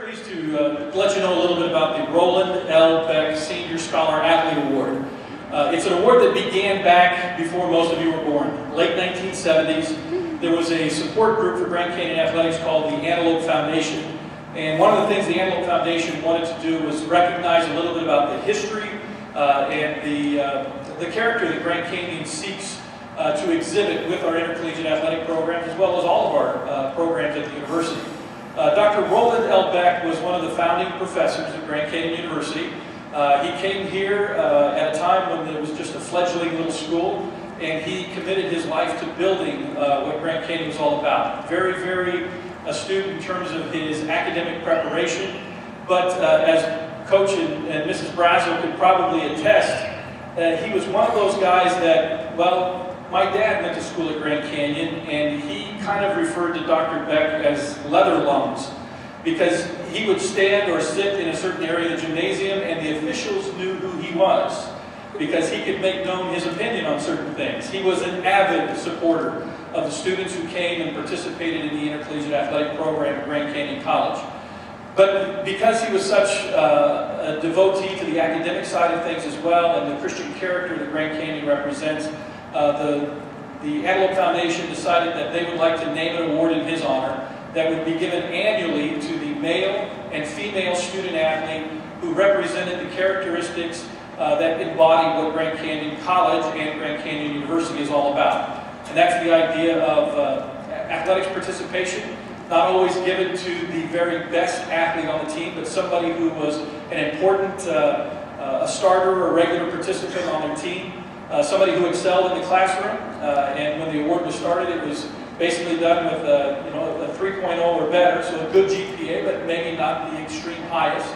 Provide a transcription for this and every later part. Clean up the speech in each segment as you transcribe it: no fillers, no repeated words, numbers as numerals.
pleased to let you know a little bit about the Roland L. Beck Senior Scholar Athlete Award. It's an award that began back before most of you were born, late 1970s. There was a support group for Grand Canyon Athletics called the Antelope Foundation. And one of the things the Antelope Foundation wanted to do was recognize a little bit about the history and the character that Grand Canyon seeks to exhibit with our intercollegiate athletic programs, as well as all of our programs at the university. Dr. Roland L. Beck was one of the founding professors at Grand Canyon University. He came here at a time when it was just a fledgling little school, and he committed his life to building what Grand Canyon was all about. Very, very astute in terms of his academic preparation, but as Coach and Mrs. Brazel could probably attest, he was one of those guys that, well, my dad went to school at Grand Canyon, and he kind of referred to Dr. Beck as leather lungs, because he would stand or sit in a certain area of the gymnasium, and the officials knew who he was, because he could make known his opinion on certain things. He was an avid supporter of the students who came and participated in the intercollegiate athletic program at Grand Canyon College. But because he was such a devotee to the academic side of things as well, and the Christian character that Grand Canyon represents, the Antelope Foundation decided that they would like to name an award in his honor that would be given annually to the male and female student athlete who represented the characteristics that embody what Grand Canyon College and Grand Canyon University is all about. And that's the idea of athletics participation, not always given to the very best athlete on the team, but somebody who was an important a starter or a regular participant on their team. Somebody who excelled in the classroom, and when the award was started, it was basically done with a 3.0 or better, so a good GPA, but maybe not the extreme highest.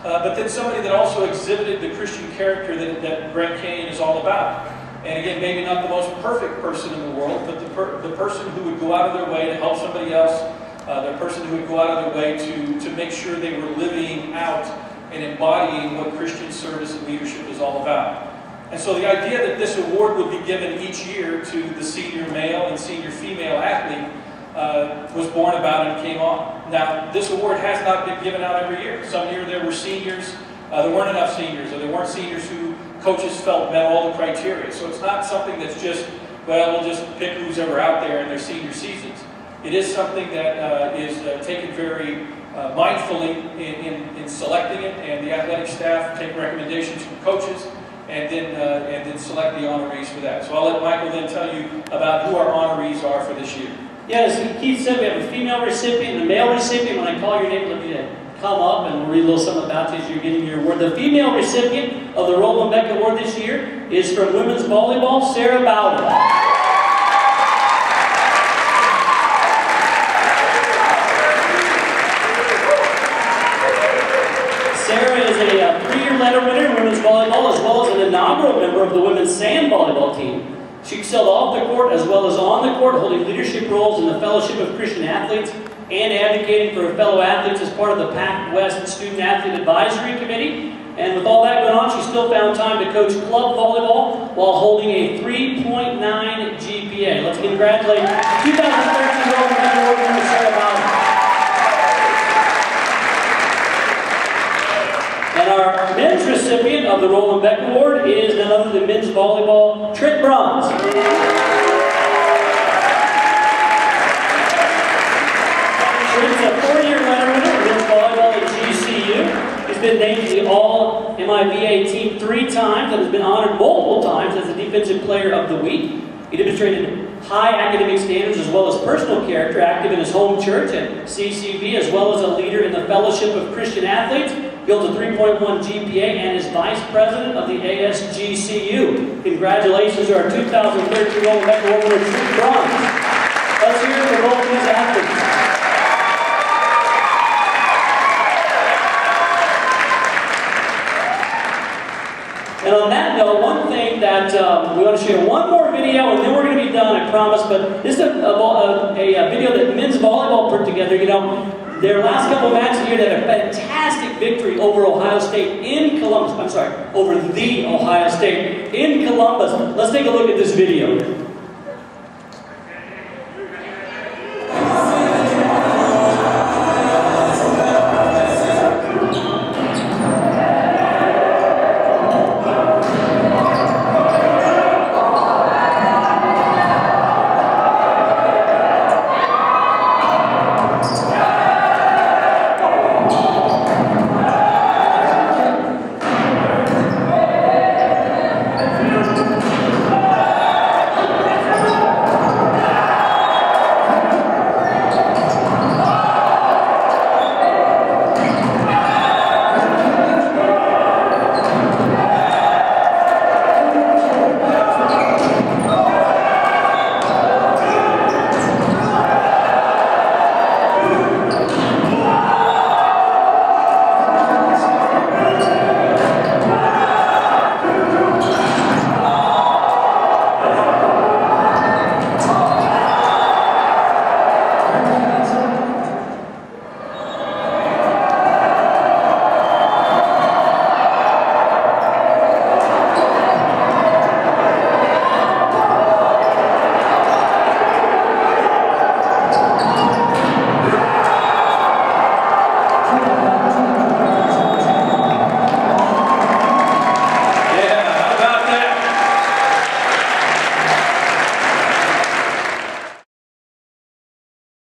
But then somebody that also exhibited the Christian character that Grand Canyon is all about. And again, maybe not the most perfect person in the world, but the person who would go out of their way to help somebody else, the person who would go out of their way to make sure they were living out and embodying what Christian service and leadership is all about. And so the idea that this award would be given each year to the senior male and senior female athlete was born about and came on. Now, this award has not been given out every year. Some year there were seniors, there weren't enough seniors, or there weren't seniors who coaches felt met all the criteria. So it's not something that's just, well, we'll just pick who's ever out there in their senior seasons. It is something that is taken very mindfully in selecting it, and the athletic staff take recommendations from coaches, and then select the honorees for that. So I'll let Michael then tell you about who our honorees are for this year. Yes, Keith said we have a female recipient and a male recipient. When I call your name, let me come up and we'll read a little something about you as you're getting your award. The female recipient of the Roland Beck Award this year is from women's volleyball, Sara Bowden. Sara is a three-year letter winner in women's volleyball, as well as an inaugural member of the women's sand volleyball team. She excelled off the court as well as on the court, holding leadership roles in the Fellowship of Christian Athletes and advocating for her fellow athletes as part of the Pac West Student Athlete Advisory Committee. And with all that going on, she still found time to coach club volleyball while holding a 3.9 GPA. Let's congratulate 2013 Roland Beck Award winner Sara Bowden. And our men's recipient of the Roland Beck Award is none other than men's volleyball, Trent Bruns. Trent's a 4-year letter winner in men's volleyball at GCU. He's been named the All-MIVA team 3 times and has been honored multiple times as the Defensive Player of the Week. He demonstrated high academic standards as well as personal character, active in his home church at CCV, as well as a leader in the Fellowship of Christian Athletes. He holds a 3.1 GPA and is Vice President of the ASGCU. Congratulations to our 2013 Roland Beck Award winner, Trent Bruns. Let's hear it for both these athletes. And on that note, one thing that we want to share one more video, and then we're going to be done, I promise. But this is a video that men's volleyball put together. You know, their last couple of matches here, they had a fantastic victory over Ohio State in Columbus. I'm sorry, over the Ohio State in Columbus. Let's take a look at this video.